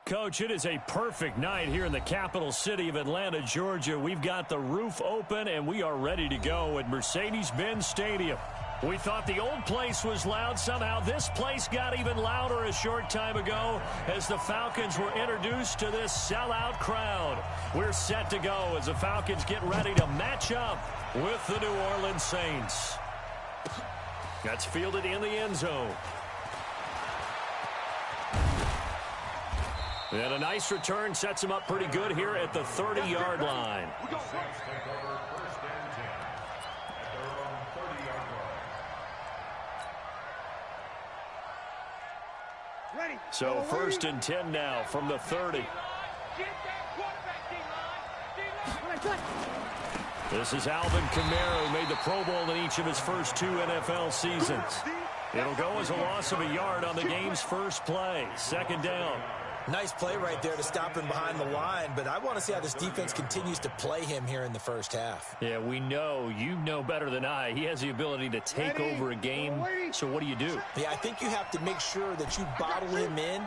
Coach, it is a perfect night here in the capital city of Atlanta, Georgia. We've got the roof open, and we are ready to go at Mercedes-Benz Stadium. We thought the old place was loud. Somehow this place got even louder a short time ago as the Falcons were introduced to this sellout crowd. We're set to go as the Falcons get ready to match up with the New Orleans Saints. That's fielded in the end zone. And a nice return sets him up pretty good here at the 30-yard line. So 1st and 10 now from the 30. This is Alvin Kamara, who made the Pro Bowl in each of his first 2 NFL seasons. It'll go as a loss of a yard on the game's first play. 2nd down. Nice play right there to stop him behind the line, but I want to see how this defense continues to play him here in the first half. Yeah, we know. You know better than I. He has the ability to take over a game, so what do you do? Yeah, I think you have to make sure that you bottle him in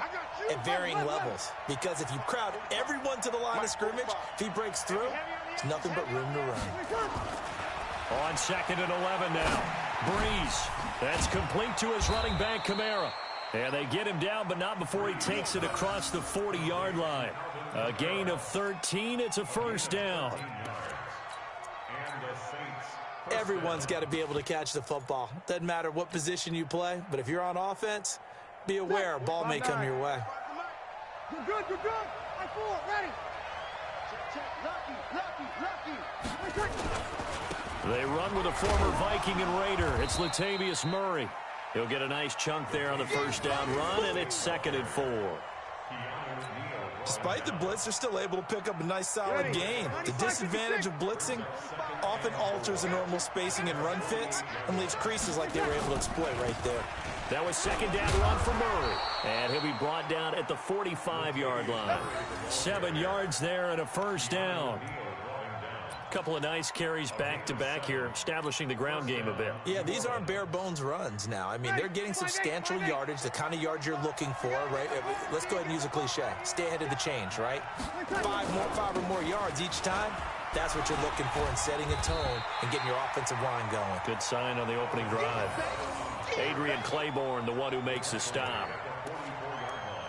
at varying levels, because if you crowd everyone to the line of scrimmage, if he breaks through, it's nothing but room to run. On 2nd and 11 now. Breeze. That's complete to his running back, Kamara. And they get him down, but not before he takes it across the 40-yard line. A gain of 13. It's a 1st down. Everyone's got to be able to catch the football. Doesn't matter what position you play, but if you're on offense, be aware a ball may come your way. You're good, you're good. I four, ready. Lucky. They run with a former Viking and Raider. It's Latavius Murray. He'll get a nice chunk there on the 1st down run, and it's 2nd and 4. Despite the blitz, they're still able to pick up a nice solid gain. The disadvantage of blitzing often alters the normal spacing and run fits and leaves creases like they were able to exploit right there. That was 2nd down run for Murray, and he'll be brought down at the 45-yard line. 7 yards there and a 1st down. Couple of nice carries back-to-back here, establishing the ground game a bit. Yeah, these aren't bare-bones runs now. I mean, they're getting substantial yardage, the kind of yards you're looking for, right? Let's go ahead and use a cliche. Stay ahead of the change, right? 5 or more yards each time. That's what you're looking for in setting a tone and getting your offensive line going. Good sign on the opening drive. Adrian Claiborne, the one who makes the stop.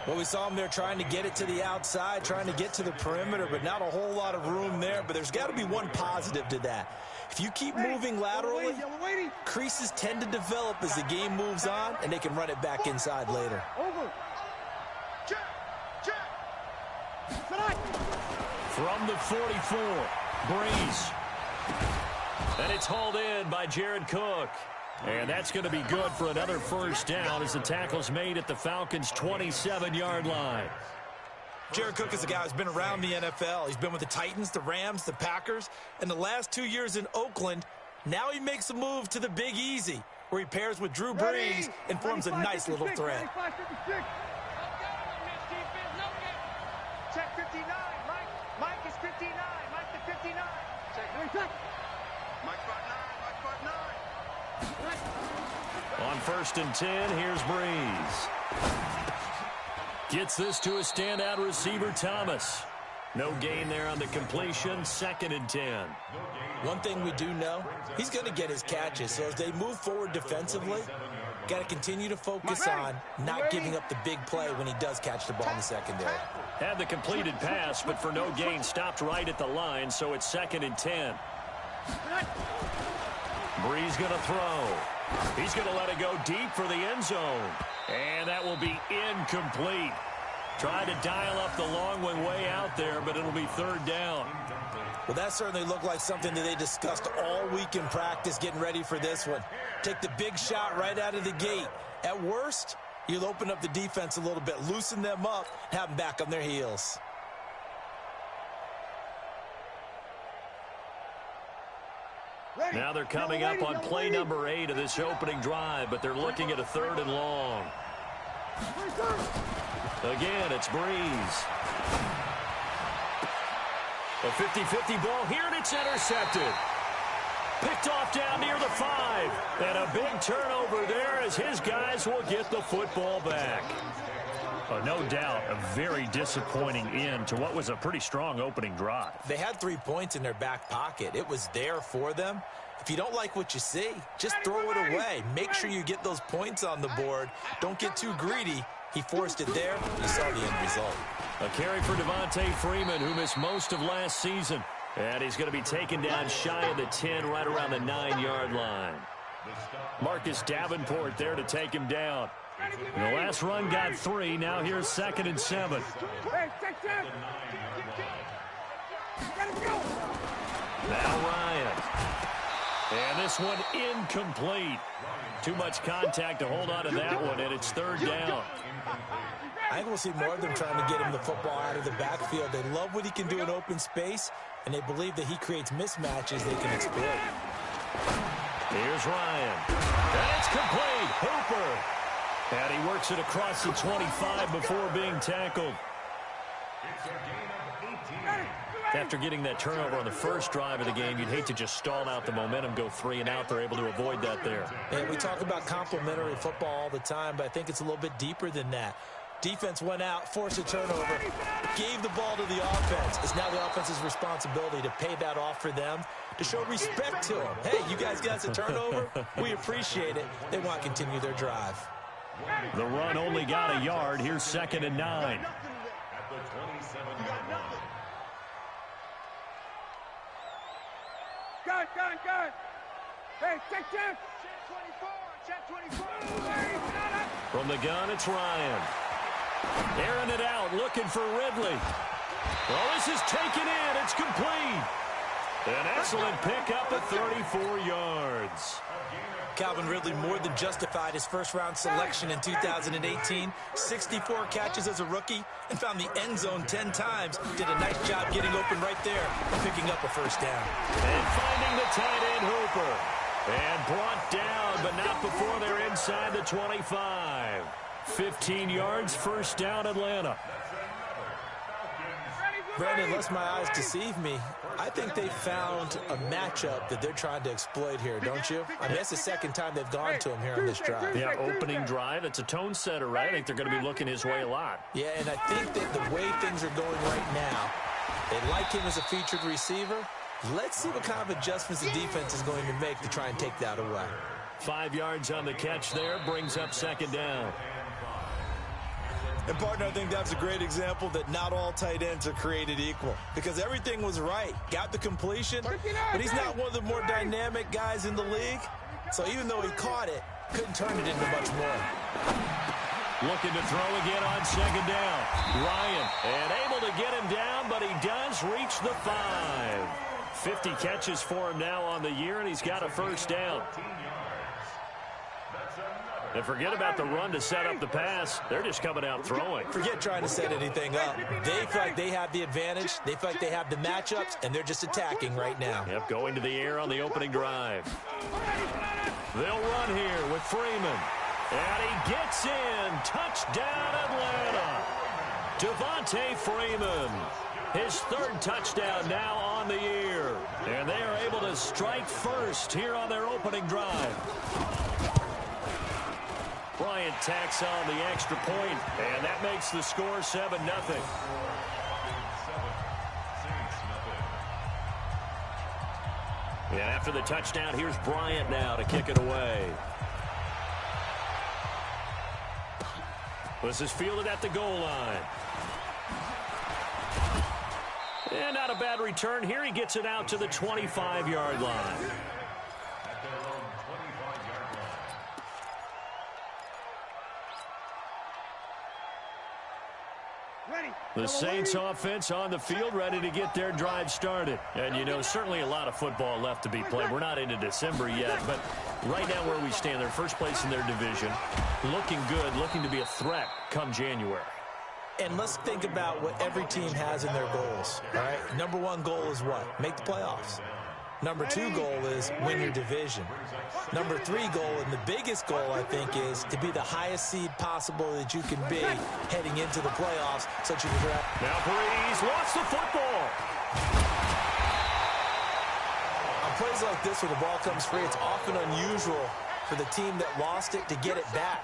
Well, we saw him there trying to get it to the outside, trying to get to the perimeter, but not a whole lot of room there. But there's got to be one positive to that. If you keep moving laterally, creases tend to develop as the game moves on, and they can run it back inside later. From the 44, Breeze. And it's hauled in by Jared Cook. And that's going to be good for another 1st down as the tackle's made at the Falcons' 27-yard line. Jared Cook is a guy who's been around the NFL. He's been with the Titans, the Rams, the Packers, and the last 2 years in Oakland. Now he makes a move to the Big Easy, where he pairs with Drew Brees and forms a nice little threat. Check 59. Mike is 59. Mike the 59. Check. Mike spot 9. Mike spot 9. On 1st and 10, here's Breeze. Gets this to a standout receiver, Thomas. No gain there on the completion. 2nd and 10. One thing we do know, he's going to get his catches. So as they move forward defensively, got to continue to focus on not giving up the big play when he does catch the ball in the secondary. Had the completed pass, but for no gain, stopped right at the line, so it's 2nd and 10. Breeze going to throw. He's going to let it go deep for the end zone. And that will be incomplete. Tried to dial up the long one way out there, but it'll be 3rd down. Well, that certainly looked like something that they discussed all week in practice getting ready for this one. Take the big shot right out of the gate. At worst, you'll open up the defense a little bit, loosen them up, have them back on their heels. Now they're coming up on play number 8 of this opening drive, but they're looking at a 3rd and long. Again, it's Breeze. A 50-50 ball here, and it's intercepted. Picked off down near the 5. And a big turnover there as his guys will get the football back. No doubt, a very disappointing end to what was a pretty strong opening drive. They had 3 points in their back pocket. It was there for them. If you don't like what you see, just throw it away. Make sure you get those points on the board. Don't get too greedy. He forced it there. You saw the end result. A carry for Devontae Freeman, who missed most of last season. And he's going to be taken down shy of the 10, right around the 9-yard line. Marcus Davenport there to take him down. And the last run got 3. Now here's 2nd and 7. Now Ryan. And this one incomplete. Too much contact to hold on to that one, and it's 3rd down. I think we'll see more of them trying to get him the football out of the backfield. They love what he can do in open space, and they believe that he creates mismatches they can exploit. Here's Ryan. And it's complete. Hooper. And he works it across the 25 before being tackled. After getting that turnover on the first drive of the game, you'd hate to just stall out the momentum, go 3 and out. They're able to avoid that there. And we talk about complementary football all the time, but I think it's a little bit deeper than that. Defense went out, forced a turnover, gave the ball to the offense. It's now the offense's responsibility to pay that off for them, to show respect to them. Hey, you guys got a turnover? We appreciate it. They want to continue their drive. The run only got a yard. Here's 2nd and 9. Gun. Hey, check. Check 24. From the gun, it's Ryan. Airing it out, looking for Ridley. Well, this is taken in. It's complete. An excellent pickup at 34 yards. Calvin Ridley more than justified his first-round selection in 2018. 64 catches as a rookie and found the end zone 10 times. Did a nice job getting open right there and picking up a first down. And finding the tight end, Hooper. And brought down, but not before they're inside the 25. 15 yards, first down, Atlanta. Brandon, unless my eyes deceive me, I think they found a matchup that they're trying to exploit here, don't you? I mean, that's the second time they've gone to him here on this drive. Yeah, opening drive. It's a tone setter, right? I think they're going to be looking his way a lot. Yeah, and I think that the way things are going right now, they like him as a featured receiver. Let's see what kind of adjustments the defense is going to make to try and take that away. 5 yards on the catch there, brings up 2nd down. And, partner, I think that's a great example that not all tight ends are created equal, because everything was right. Got the completion, but he's not one of the more dynamic guys in the league. So even though he caught it, couldn't turn it into much more. Looking to throw again on 2nd down. Ryan, and able to get him down, but he does reach the 5. 50 catches for him now on the year, and he's got a first down. And forget about the run to set up the pass. They're just coming out throwing. Forget trying to set anything up. They feel like they have the advantage. They feel like they have the matchups, and they're just attacking right now. Yep, going to the air on the opening drive. They'll run here with Freeman. And he gets in. Touchdown, Atlanta. Devontae Freeman. His 3rd touchdown now on the year. And they are able to strike first here on their opening drive. Bryant tacks on the extra point, and that makes the score 7-0. And after the touchdown, here's Bryant now to kick it away. This is fielded at the goal line. And not a bad return here. He gets it out to the 25-yard line. The Saints offense on the field, ready to get their drive started. And, you know, certainly a lot of football left to be played. We're not into December yet, but right now where we stand, they're first place in their division. Looking good, looking to be a threat come January. And let's think about what every team has in their goals, all right? Number 1 goal is what? Make the playoffs. Number 2 goal is win your division. Number 3 goal, and the biggest goal, I think, is to be the highest seed possible that you can be heading into the playoffs so that you can draft. Now Breeze lost the football. On plays like this where the ball comes free, it's often unusual for the team that lost it to get it back,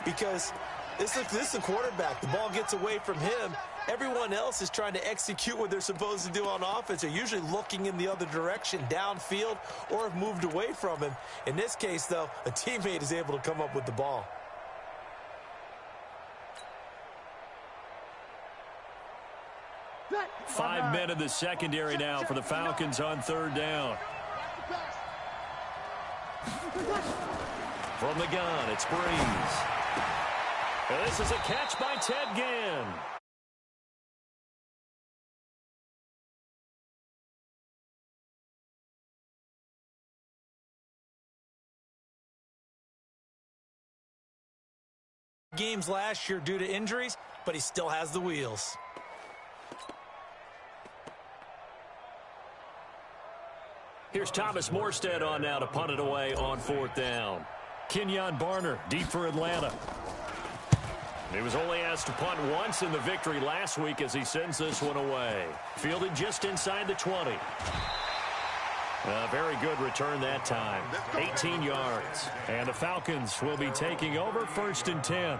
because This is the quarterback. The ball gets away from him. Everyone else is trying to execute what they're supposed to do on offense. They're usually looking in the other direction, downfield, or have moved away from him. In this case, though, a teammate is able to come up with the ball. Five men in the secondary now for the Falcons on third down. From the gun, it's Breeze. And this is a catch by Ted Ginn. Games last year due to injuries, but he still has the wheels. Here's Thomas Morstead on now to punt it away on fourth down. Kenyon Barner, deep for Atlanta. He was only asked to punt once in the victory last week as he sends this one away. Fielded just inside the 20. A very good return that time. 18 yards. And the Falcons will be taking over 1st and 10.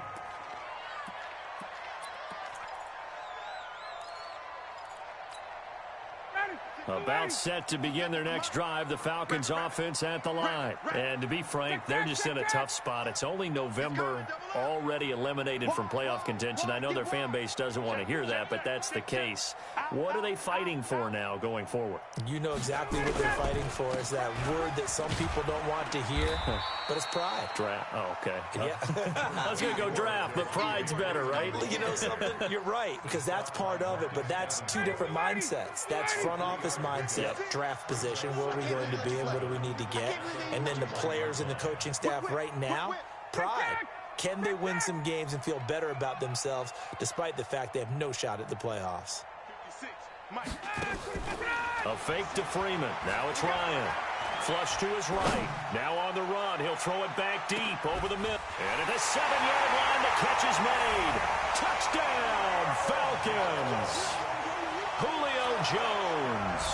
About set to begin their next drive, the Falcons offense at the line. And to be frank, they're just in a tough spot. It's only November, already eliminated from playoff contention. I know their fan base doesn't want to hear that, but that's the case. What are they fighting for now going forward? You know exactly what they're fighting for. Is that word that some people don't want to hear, but it's pride. Draft. Oh, okay. Yeah. I was going to go draft, but pride's better, right? You know something? You're right, because that's part of it, but that's two different mindsets. That's front office mindset, draft position, where are we going to be and what do we need to get? And then the players and the coaching staff right now, pride. Can they win some games and feel better about themselves despite the fact they have no shot at the playoffs? A fake to Freeman. Now it's Ryan. Flush to his right. Now on the run. He'll throw it back deep over the middle. And at the 7-yard line, the catch is made. Touchdown, Falcons. Julio Jones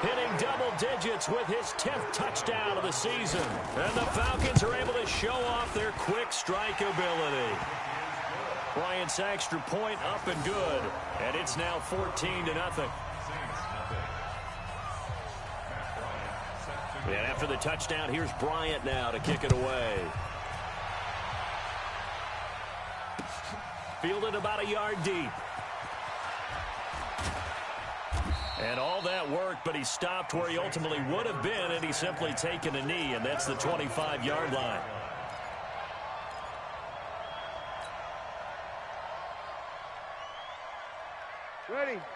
hitting double digits with his 10th touchdown of the season. And the Falcons are able to show off their quick strike ability. Bryant's extra point up and good. And it's now 14-0. And after the touchdown, here's Bryant now to kick it away. Fielded about a yard deep. And all that work, but he stopped where he ultimately would have been, and he's simply taken a knee, and that's the 25-yard line.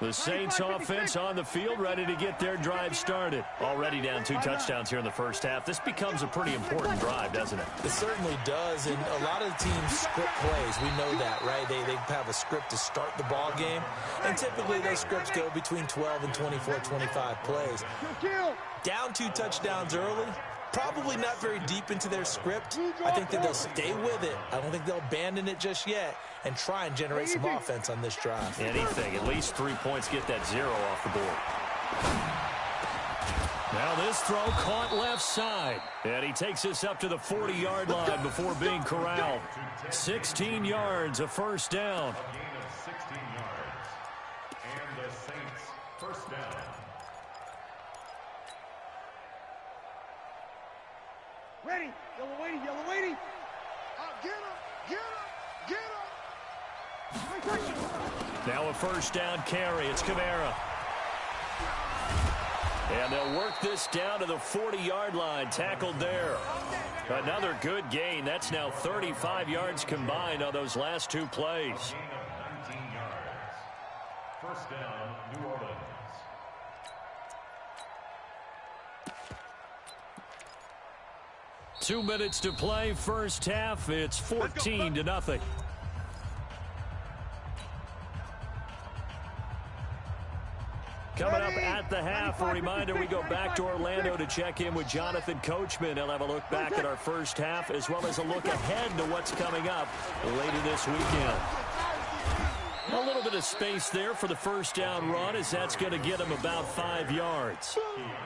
The Saints offense on the field, ready to get their drive started. Already down 2 touchdowns here in the first half. This becomes a pretty important drive, doesn't it? It certainly does, and a lot of teams script plays. We know that, right? They have a script to start the ball game, and typically those scripts go between 12 and 24, 25 plays. Down 2 touchdowns early, probably not very deep into their script. I think that they'll stay with it. I don't think they'll abandon it just yet and try and generate some offense on this drive. Anything. At least 3 points, get that 0 off the board. Now this throw caught left side. And he takes us up to the 40-yard line before being corralled. 16 yards, a first down. Ready, yellow waiting. Get him. Now a first down carry. It's Kamara. And they'll work this down to the 40-yard line. Tackled there. Another good gain. That's now 35 yards combined on those last 2 plays. 19 yards. First down, New Orleans. Two minutes to play. First half. It's 14-0. Coming up at the half, a reminder, we go back to Orlando to check in with Jonathan Coachman. He'll have a look back at our first half as well as a look ahead to what's coming up later this weekend. A little bit of space there for the first down run as that's going to get him about 5 yards.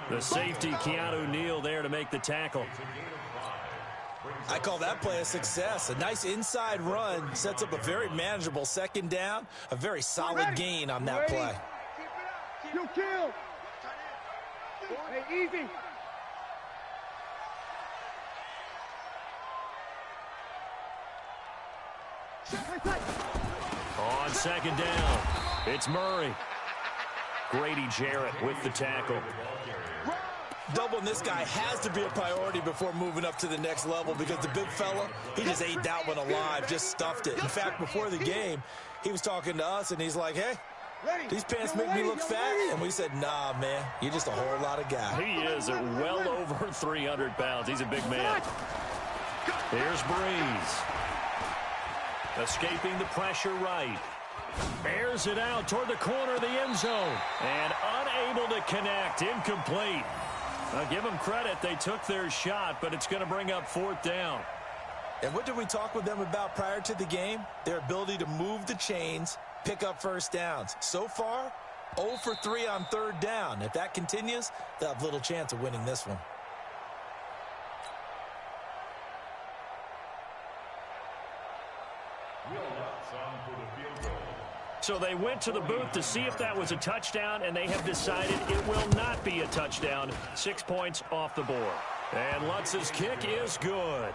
The safety, Keanu Neal, there to make the tackle. I call that play a success. A nice inside run sets up a very manageable second down, a very solid gain on that play. You kill. Hey, easy. On second down, it's Murray. Grady Jarrett with the tackle. Doubling this guy has to be a priority before moving up to the next level because the big fella, he just ate that one alive, just stuffed it. In fact, before the game, he was talking to us, and he's like, hey, these pants make me look fat. And we said, nah, man, you're just a whole lot of guy. He is at well over 300 pounds. He's a big man. Here's Breeze. Escaping the pressure right. Airs it out toward the corner of the end zone. And unable to connect. Incomplete. Now, give them credit. They took their shot, but it's going to bring up fourth down. And what did we talk with them about prior to the game? Their ability to move the chains, pick up first downs. So far, 0 for 3 on third down. If that continues, they'll have little chance of winning this one. So they went to the booth to see if that was a touchdown, and they have decided it will not be a touchdown. 6 points off the board. And Lutz's kick is good.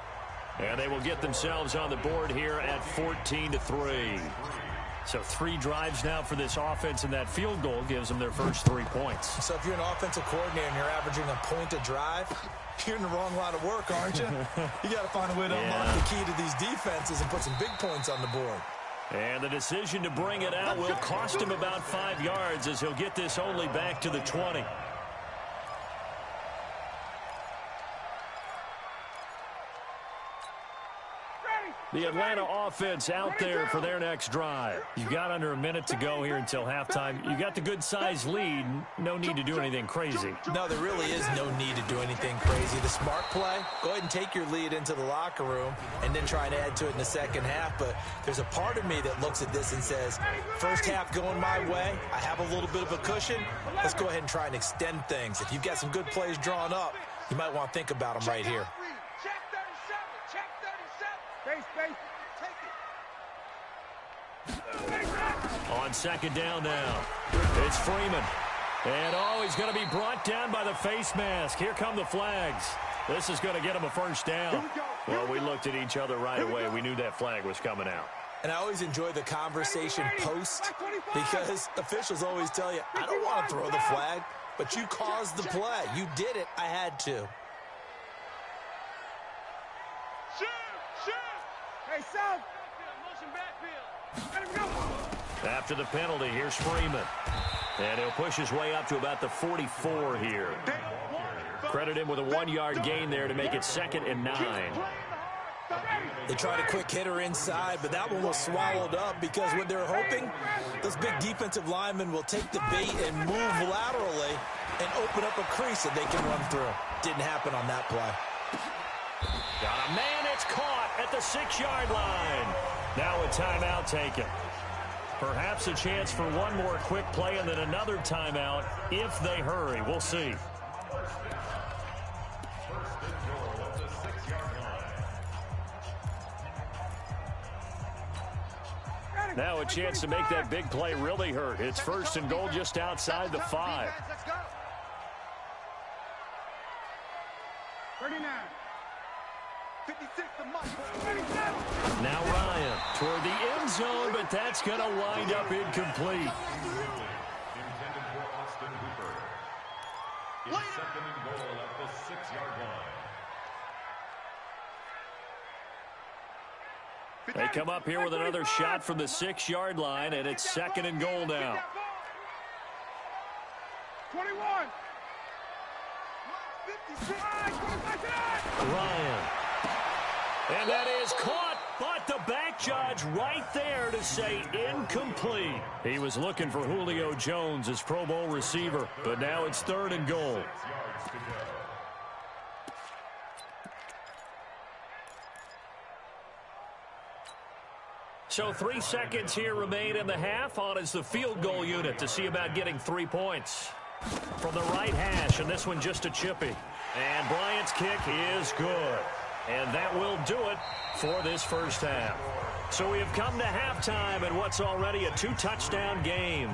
And they will get themselves on the board here at 14-3. So 3 drives now for this offense, and that field goal gives them their first 3 points. So if you're an offensive coordinator and you're averaging a point a drive, you're in the wrong line of work, aren't you? You got to find a way to unlock the key to these defenses and put some big points on the board. And the decision to bring it out will cost him about 5 yards as he'll get this only back to the 20. The Atlanta offense out there for their next drive. You've got under a minute to go here until halftime. You got the good-sized lead. No need to do anything crazy. No, there really is no need to do anything crazy. The smart play, go ahead and take your lead into the locker room and then try and add to it in the second half. But there's a part of me that looks at this and says, first half going my way, I have a little bit of a cushion. Let's go ahead and try and extend things. If you've got some good plays drawn up, you might want to think about them right here. On second down now, it's Freeman. And, he's going to be brought down by the face mask. Here come the flags. This is going to get him a first down. Well, we looked at each other right away. We knew that flag was coming out. And I always enjoy the conversation post because officials always tell you, I don't want to throw the flag, but you caused the play. You did it. I had to. Hey, South. Motion backfield. Let him go. After the penalty, here's Freeman. And he'll push his way up to about the 44 here. Credit him with a 1-yard gain there to make it 2nd and 9. They tried a quick hitter inside, but that one was swallowed up because what they're hoping, those big defensive linemen will take the bait and move laterally and open up a crease that they can run through. Didn't happen on that play. Got a man, it's caught at the 6-yard line. Now a timeout taken. Perhaps a chance for one more quick play and then another timeout if they hurry. We'll see. Now a chance to make that big play really hurt. It's 1st and goal just outside the 5. 39. 56 to now Ryan toward the end zone, but that's going to wind up incomplete. Intended for Austin Hooper. In 2nd and goal at the 6-yard line. They come up here with another shot from the 6-yard line, and it's 2nd and goal now. 21. Ryan. And that is caught, but the back judge right there to say incomplete. He was looking for Julio Jones as Pro Bowl receiver, but now it's 3rd and goal. 6 yards to go. So 3 seconds here remain in the half. On is the field goal unit to see about getting 3 points. From the right hash, and this one just a chippy. And Bryant's kick is good. And that will do it for this first half. So we have come to halftime in what's already a 2-touchdown game.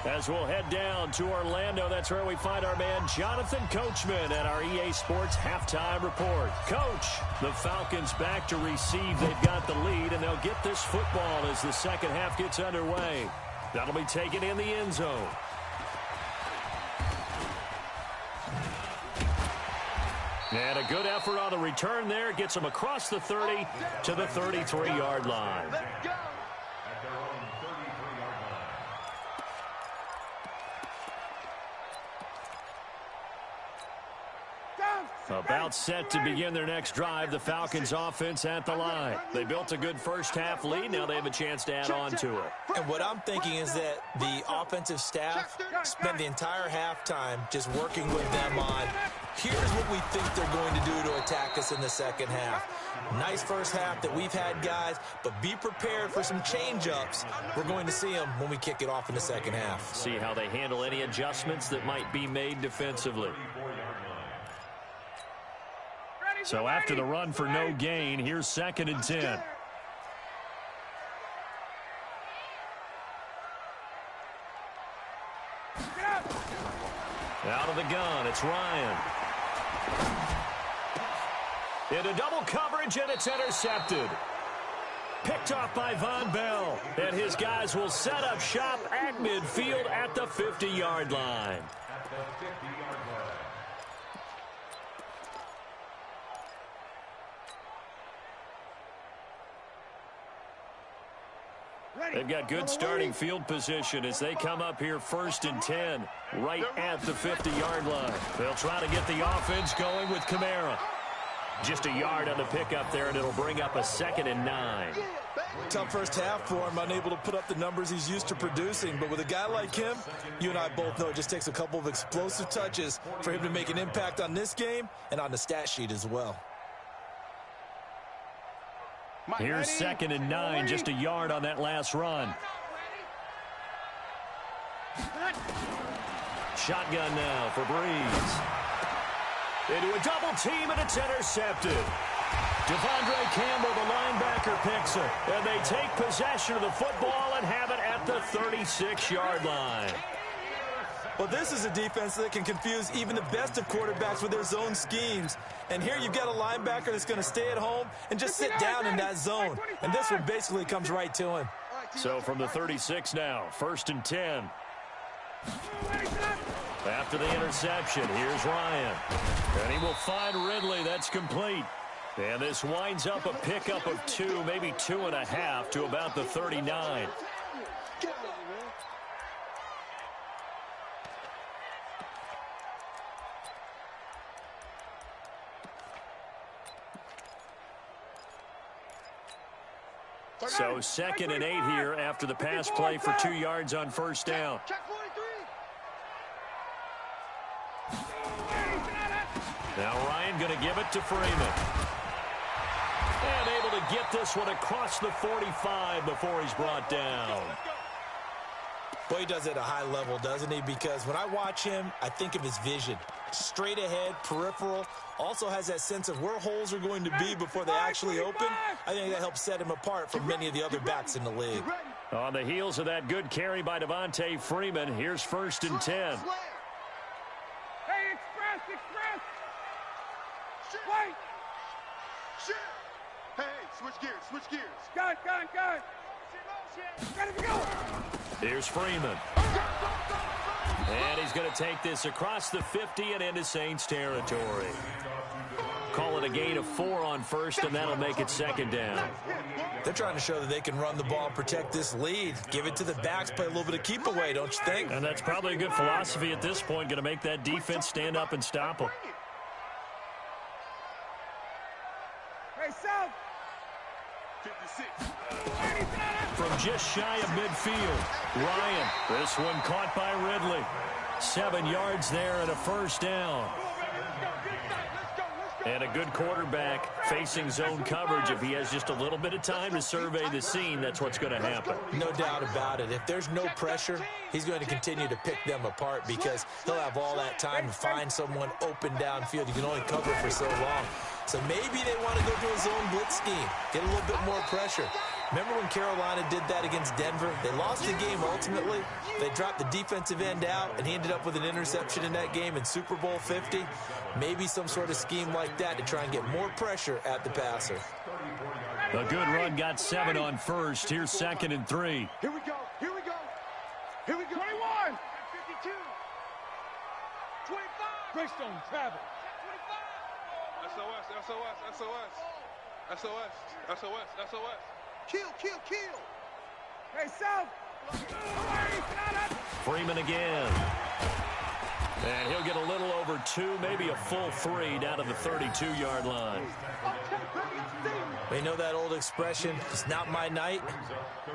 As we'll head down to Orlando, that's where we find our man Jonathan Coachman at our EA Sports Halftime Report. Coach, the Falcons back to receive. They've got the lead, and they'll get this football as the second half gets underway. That'll be taken in the end zone. And a good effort on the return there. Gets them across the 30 to the 33-yard line. About set to begin their next drive, the Falcons offense at the line. They built a good first half lead. Now they have a chance to add on to it. And what I'm thinking is that the offensive staff spent the entire halftime just working with them on, here's what we think they're going to do to attack us in the second half. Nice first half that we've had, guys, but be prepared for some change-ups. We're going to see them when we kick it off in the second half. See how they handle any adjustments that might be made defensively. So after the run for no gain, here's 2nd and 10. Out of the gun, it's Ryan. Into double coverage, and it's intercepted. Picked off by Von Bell. And his guys will set up shop at midfield at the 50-yard line. They've got good starting field position as they come up here 1st and 10, right at the 50-yard line. They'll try to get the offense going with Kamara. Just a yard on the pickup there, and it'll bring up a 2nd and 9. Tough first half for him, unable to put up the numbers he's used to producing. But with a guy like him, you and I both know it just takes a couple of explosive touches for him to make an impact on this game and on the stat sheet as well. Here's 2nd and 9, just a yard on that last run. Shotgun now for Breeze. Into a double team, and it's intercepted. Devondre Campbell, the linebacker, picks it. And they take possession of the football and have it at the 36-yard line. Well, this is a defense that can confuse even the best of quarterbacks with their zone schemes. And here you've got a linebacker that's going to stay at home and just sit down in that zone. And this one basically comes right to him. So from the 36 now, 1st and 10. After the interception, here's Ryan. And he will find Ridley. That's complete. And this winds up a pickup of 2, maybe 2.5 to about the 39. So 2nd and 8 here after the pass play for 2 yards on 1st down. Now Ryan going to give it to Freeman. And able to get this one across the 45 before he's brought down. Boy, he does it at a high level, doesn't he? Because when I watch him, I think of his vision. Straight ahead, peripheral. Also has that sense of where holes are going to be before they actually open. I think that helps set him apart from many of the other backs in the league. On the heels of that good carry by Devontae Freeman, here's 1st and 10. Hey, express! Wait! Shit! Hey, switch gears. Gun! Ready to go! Here's Freeman. And he's going to take this across the 50 and into Saints territory. Call it a gain of 4 on 1st, and that'll make it 2nd down. They're trying to show that they can run the ball and protect this lead. Give it to the backs, play a little bit of keep away, don't you think? And that's probably a good philosophy at this point, going to make that defense stand up and stop them. Hey, South! 56. From just shy of midfield, Ryan. This one caught by Ridley. 7 yards there and a 1st down. And a good quarterback facing zone coverage. If he has just a little bit of time to survey the scene, that's what's going to happen. No doubt about it. If there's no pressure, he's going to continue to pick them apart because he'll have all that time to find someone open downfield. You can only cover for so long. So maybe they want to go to a zone blitz scheme, get a little bit more pressure. Remember when Carolina did that against Denver? They lost the game ultimately. They dropped the defensive end out, and he ended up with an interception in that game in Super Bowl 50. Maybe some sort of scheme like that to try and get more pressure at the passer. A good run got 7 on first. Here's 2nd and 3. Here we go. Here we go. Here we go. 21. 52. 25. Greystone travel. 25. SOS, SOS, SOS. SOS, SOS, SOS. Kill, kill, kill. Hey, South. Freeman again. And he'll get a little over 2, maybe a full 3 down to the 32-yard line. They know that old expression, it's not my night.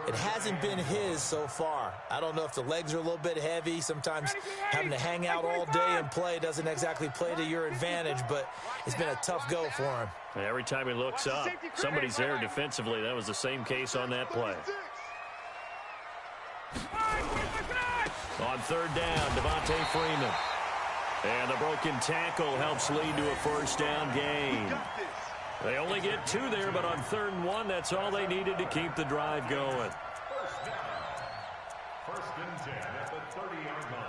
It hasn't been his so far. I don't know if the legs are a little bit heavy. Sometimes having to hang out all day and play doesn't exactly play to your advantage, but it's been a tough go for him. And every time he looks up, somebody's there defensively. That was the same case on that play. On 3rd down, Devontae Freeman. And the broken tackle helps lead to a 1st down gain. They only get 2 there, but on 3rd and 1, that's all they needed to keep the drive going. 1st and 10 at the 30-yard line.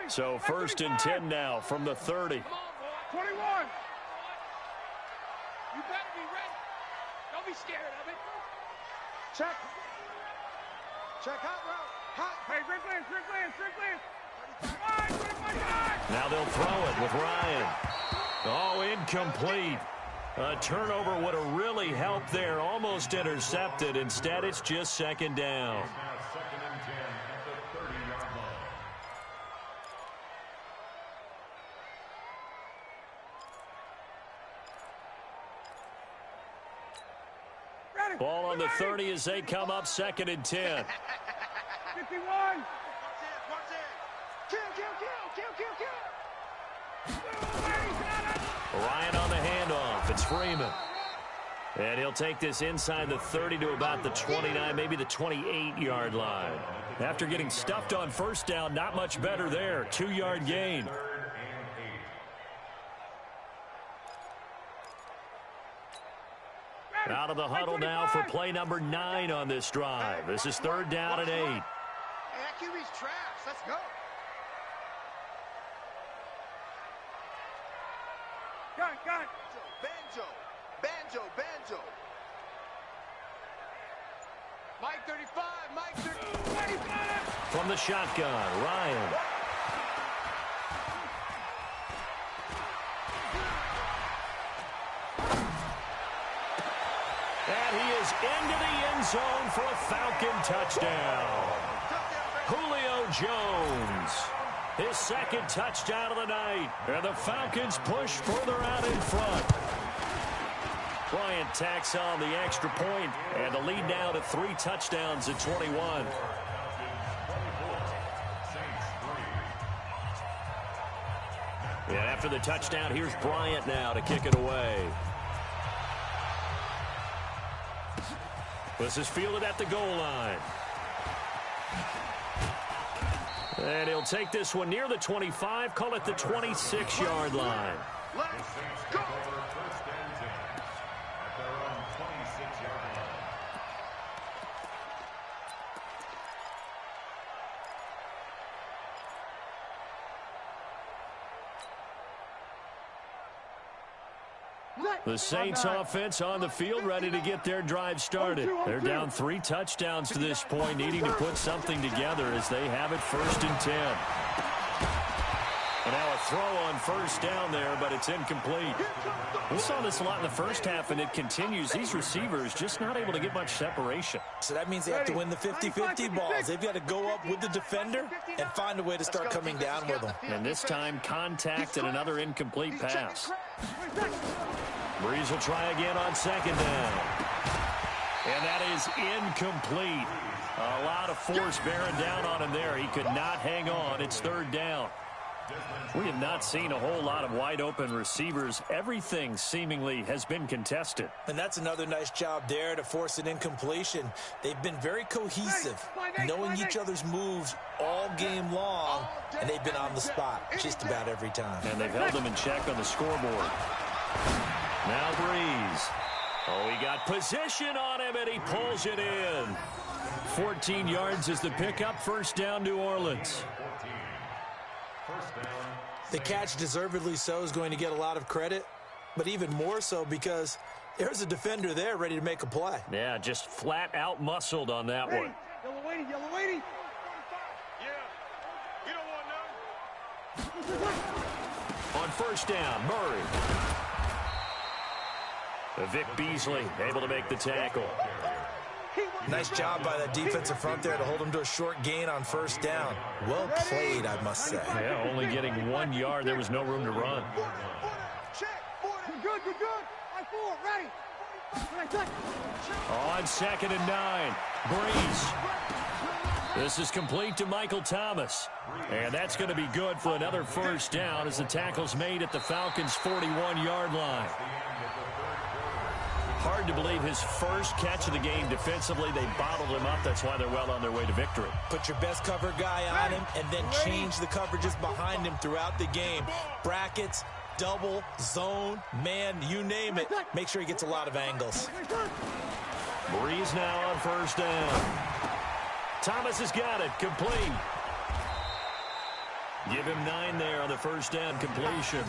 So 1st and 10 now from the 30. 21. You better be ready. Don't be scared of it. Check. Check hot route. Hot. Hey, Strickland. Now they'll throw it with Ryan. Oh, incomplete. A turnover would have really helped there. Almost intercepted. Instead, it's just 2nd down. Now 2nd and 10 at the 30-yard line. Ball on the 30 as they come up 2nd and 10. 51. Ryan on the handoff. It's Freeman. And he'll take this inside the 30 to about the 29, maybe the 28-yard line. After getting stuffed on 1st down, not much better there. 2-yard gain. Out of the huddle now for play number 9 on this drive. This is 3rd down and 8. Hey, that QB's trash. Let's go. Gun. Banjo. Mike 35, Mike 35. From the shotgun, Ryan. And he is into the end zone for a Falcon touchdown. Julio Jones, his 2nd touchdown of the night. And the Falcons push further out in front. Bryant tacks on the extra point, and the lead now to 3 touchdowns at 21. And after the touchdown, here's Bryant now to kick it away. This is fielded at the goal line. And he'll take this one near the 25, call it the 26-yard line. Let's go. The Saints offense on the field, ready to get their drive started. They're down 3 touchdowns to this point, needing to put something together as they have it 1st and 10. And now a throw on 1st down there, but it's incomplete. We saw this a lot in the 1st half, and it continues. These receivers just not able to get much separation. So that means they have to win the 50-50 balls. They've got to go up with the defender and find a way to start coming down with them. And this time, contact and another incomplete pass. Breeze will try again on 2nd down. And that is incomplete. A lot of force bearing down on him there. He could not hang on. It's 3rd down. We have not seen a whole lot of wide-open receivers. Everything seemingly has been contested. And that's another nice job there to force an incompletion. They've been very cohesive, knowing each other's moves all game long, and they've been on the spot just about every time. And they've held them in check on the scoreboard. Now Breeze. Oh, he got position on him, and he pulls it in. 14 yards is the pickup. First down, New Orleans. The catch, deservedly so, is going to get a lot of credit, but even more so because there's a defender there ready to make a play. Yeah, just flat out muscled on that one. Yellow weighty, yellow weighty. Yeah, you don't want none. On first down, Murray. Vic Beasley able to make the tackle. Nice job by that defensive front there to hold him to a short gain on first down. Well played, I must say. Yeah, only getting 1 yard. There was no room to run. Good, good, good. I four, ready. On 2nd and 9, Breeze. This is complete to Michael Thomas. And that's going to be good for another first down as the tackle's made at the Falcons' 41-yard line. Hard to believe his first catch of the game defensively. They bottled him up. That's why they're well on their way to victory. Put your best cover guy on him and then change the coverages behind him throughout the game. Brackets, double, zone, man, you name it. Make sure he gets a lot of angles. Breeze now on first down. Thomas has got it. Complete. Give him 9 there on the first down completion.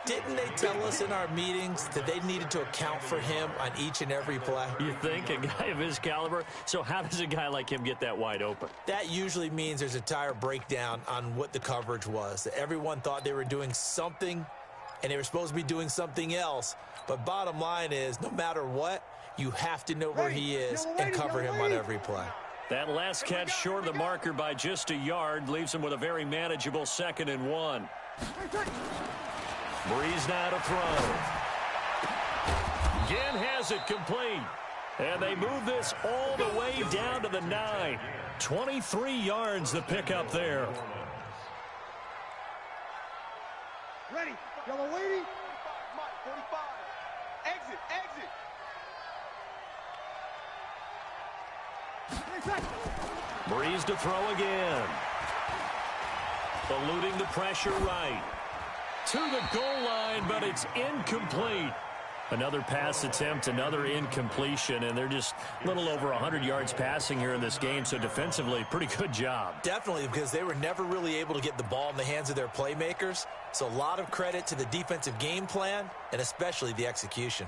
Didn't they tell us in our meetings that they needed to account for him on each and every play? You think? A guy of his caliber? So how does a guy like him get that wide open? That usually means there's a tire breakdown on what the coverage was. That everyone thought they were doing something, and they were supposed to be doing something else. But bottom line is, no matter what, you have to know where he is and cover him on every play. That last catch short of the marker by just a yard leaves him with a very manageable 2nd and 1. Breeze now to throw. Again has it complete. And they move this all the way down to the 9. 23 yards the pickup there. Ready. Yellow weighty. 45. Exit, exit. Breeze to throw again. Eluding the pressure right. To the goal line, but it's incomplete. Another pass attempt, another incompletion, and they're just a little over 100 yards passing here in this game, so defensively, pretty good job. Definitely, because they were never really able to get the ball in the hands of their playmakers, so a lot of credit to the defensive game plan, and especially the execution.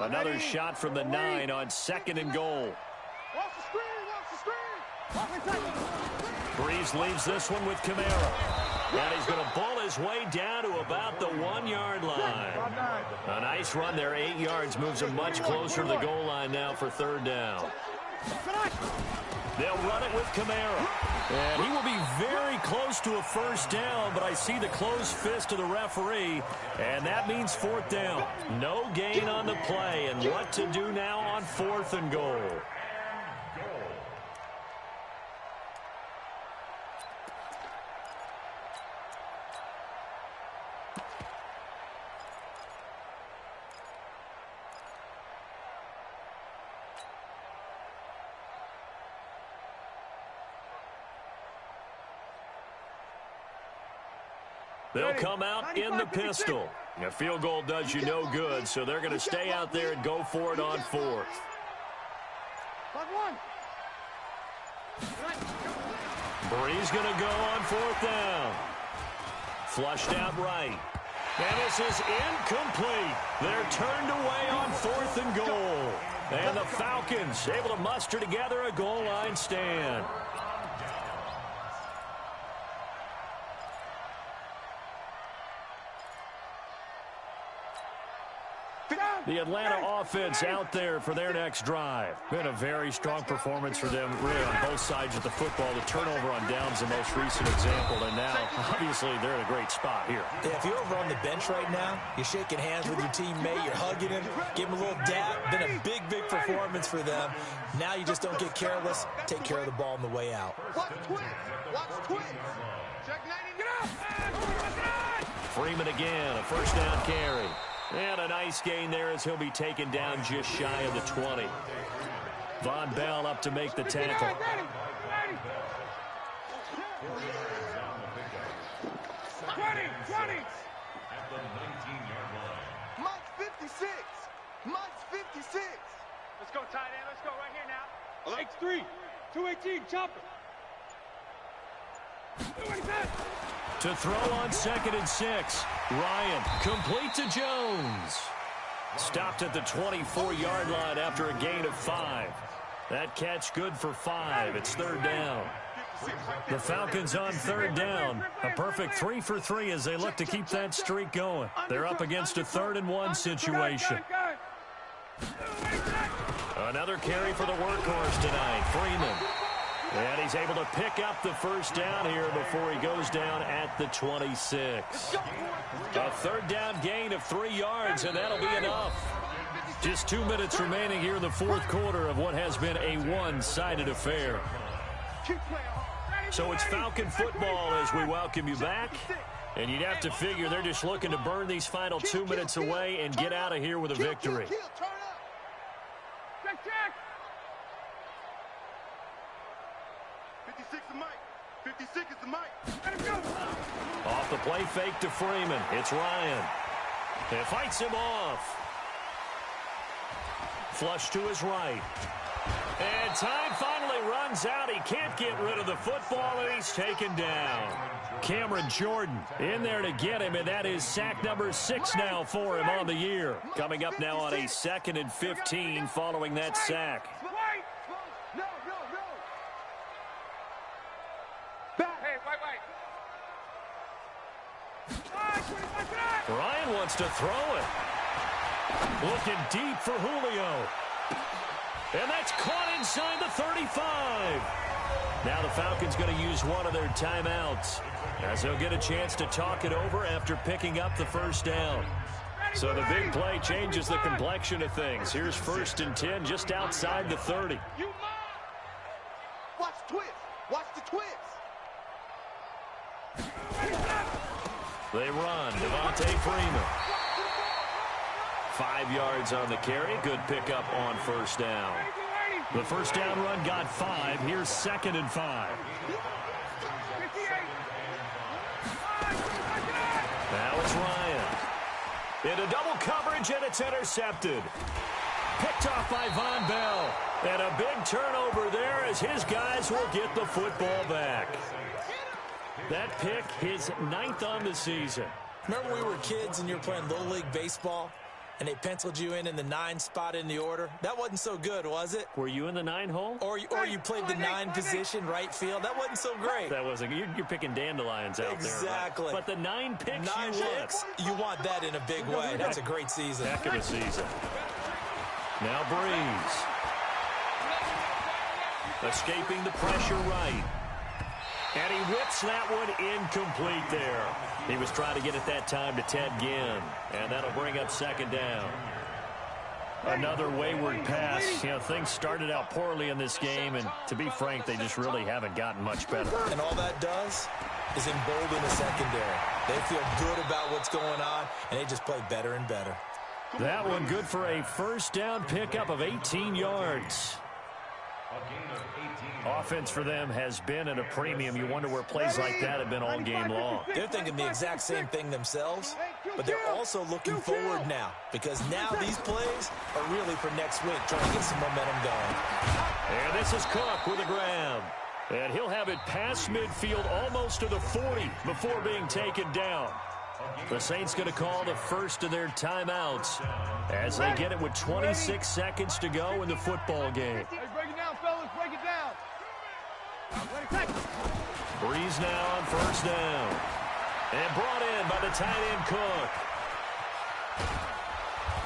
Another shot from the 9 on 2nd and goal. Watch the screen, Breeze leaves this one with Kamara. And he's going to bull his way down to about the 1-yard line. A nice run there, 8 yards, moves him much closer to the goal line now for 3rd down. They'll run it with Kamara. And he will be very close to a first down, but I see the closed fist of the referee, and that means 4th down. No gain on the play, and what to do now on 4th and goal. They'll come out in the pistol. A field goal does you no good, so they're going to stay out there and go for it on 4th. Breeze going to go on 4th down. Flushed out right. And this is incomplete. They're turned away on 4th and goal. And the Falcons able to muster together a goal line stand. The Atlanta offense out there for their next drive. Been a very strong performance for them, really, on both sides of the football. The turnover on downs, the most recent example, and now, obviously, they're in a great spot here. Yeah, if you're over on the bench right now, you're shaking hands with your teammate, you're hugging him, give him a little dap. Been a big, big performance for them. Now you just don't get careless. Take care of the ball on the way out. Watch twins. Watch twins. Check 90. Get up. Freeman again, a first down carry. And a nice gain there as he'll be taken down just shy of the 20. Von Bell up to make the tackle. 20. At the 19-yard line. Mike's 56. Mike's 56. Let's go, tight end. Let's go right here now. X3, 218, chop it. To throw on 2nd and 6. Ryan complete to Jones. Stopped at the 24-yard line after a gain of 5. That catch good for 5. It's 3rd down. The Falcons on 3rd down. A perfect 3 for 3 as they look to keep that streak going. They're up against a 3rd and 1 situation. Another carry for the workhorse tonight, Freeman. And he's able to pick up the first down here before he goes down at the 26. A 3rd down gain of 3 yards, and that'll be enough. Just 2 minutes remaining here in the 4th quarter of what has been a one-sided affair. So it's Falcon football as we welcome you back. And you'd have to figure they're just looking to burn these final 2 minutes away and get out of here with a victory. Check. 56 is Mike. 56 is the Mike. Let him go. Off the play fake to Freeman. It's Ryan. And fights him off. Flush to his right. And time finally runs out. He can't get rid of the football, and he's taken down. Cameron Jordan in there to get him, and that is sack number 6 now for him on the year. Coming up now on a 2nd and 15 following that sack. No. Back. Hey, wait. Ryan wants to throw it. Looking deep for Julio. And that's caught inside the 35. Now the Falcons going to use one of their timeouts as they'll get a chance to talk it over after picking up the first down. So the big play changes the complexion of things. Here's 1st and 10 just outside the 30. Watch twist. Watch the twist. They run. Devontae Freeman. 5 yards on the carry. Good pickup on first down. The first down run got 5. Here's 2nd and 5. Now it's Ryan. Into double coverage, and it's intercepted. Picked off by Von Bell. And a big turnover there as his guys will get the football back. That pick, his 9th on the season. Remember when we were kids and you were playing Little League Baseball, and they penciled you in the 9 spot in the order? That wasn't so good, was it? Were you in the 9 hole? Or you played the 9 position, right field. That wasn't so great. That wasn't. You're picking dandelions out there. Exactly. Right? But the 9 picks 9 you picks, you want that in a big way. That's a great season. Heck of a season. Now Breeze. Escaping the pressure right. And he whips that one incomplete there. He was trying to get it that time to Ted Ginn. And that'll bring up 2nd down. Another wayward pass. You know, things started out poorly in this game, and to be frank, they just really haven't gotten much better. And all that does is embolden the secondary. They feel good about what's going on, and they just play better and better. That one good for a first down pickup of 18 yards. Offense for them has been at a premium. You wonder where plays like that have been all game long. They're thinking the exact same thing themselves, but they're also looking forward now, because now these plays are really for next week, trying to get some momentum going. And this is Cook with a grab. And he'll have it past midfield almost to the 40 before being taken down. The Saints going to call the first of their timeouts as they get it with 26 seconds to go in the football game. Hey, break it down, fellas. Break it down. Breeze now on first down. And brought in by the tight end Cook.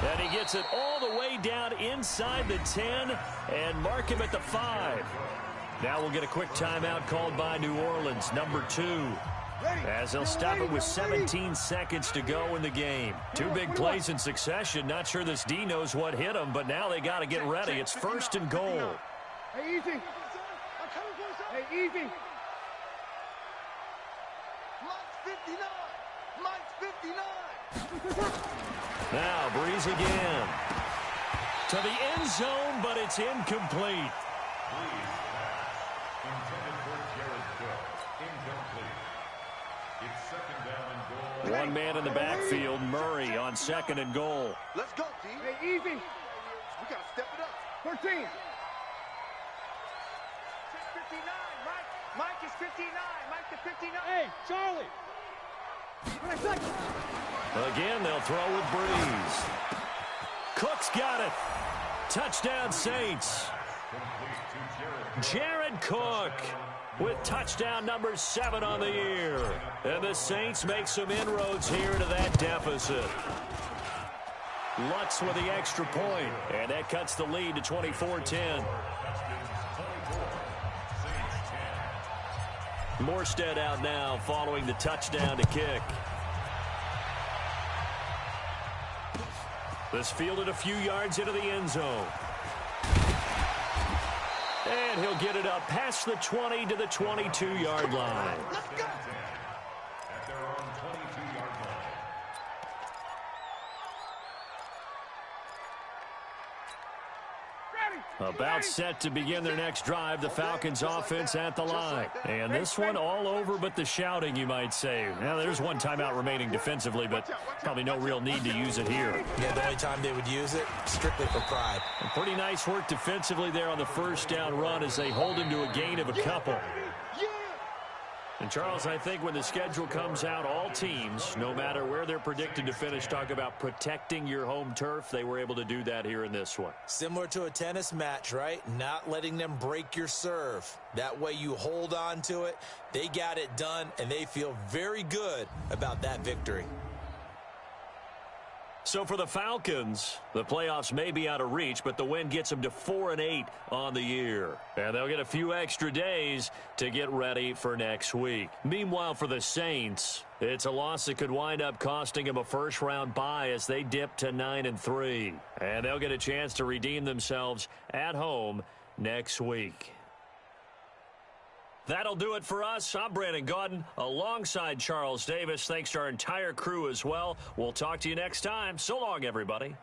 And he gets it all the way down inside the 10 and mark him at the 5. Now we'll get a quick timeout called by New Orleans, number 2. As they'll stop it with 17 seconds to go in the game. 2 big plays in succession. Not sure this D knows what hit him, but now they got to get ready. It's 1st and goal. Hey, easy. Hey, easy. Mike's 59. Mike's 59. Now Breeze again. To the end zone, but it's incomplete. One man in the backfield, Murray on 2nd and goal. Let's go, team. Hey, easy. We got to step it up. 13. Check 59. Mike is 59. Mike to 59. Hey, Charlie. Again, they'll throw with Breeze. Cook's got it. Touchdown, Saints. Jared Cook with touchdown number 7 on the year. And the Saints make some inroads here to that deficit. Lutz with the extra point, and that cuts the lead to 24-10. Morstead out now following the touchdown to kick. This fielded a few yards into the end zone. And he'll get it up past the 20 to the 22-yard line. At their own 22-yard line. About set to begin their next drive, the Falcons offense at the line. And this one all over but the shouting, you might say. Now, there's one timeout remaining defensively, but probably no real need to use it here. Yeah, the only time they would use it, strictly for pride. And pretty nice work defensively there on the first down run as they hold him to a gain of a couple. And, Charles, I think when the schedule comes out, all teams, no matter where they're predicted to finish, talk about protecting your home turf. They were able to do that here in this one. Similar to a tennis match, right? Not letting them break your serve. That way you hold on to it. They got it done, and they feel very good about that victory. So for the Falcons, the playoffs may be out of reach, but the win gets them to 4-8 on the year. And they'll get a few extra days to get ready for next week. Meanwhile, for the Saints, it's a loss that could wind up costing them a first-round bye as they dip to 9-3. And they'll get a chance to redeem themselves at home next week. That'll do it for us. I'm Brandon Gaudin alongside Charles Davis. Thanks to our entire crew as well. We'll talk to you next time. So long, everybody.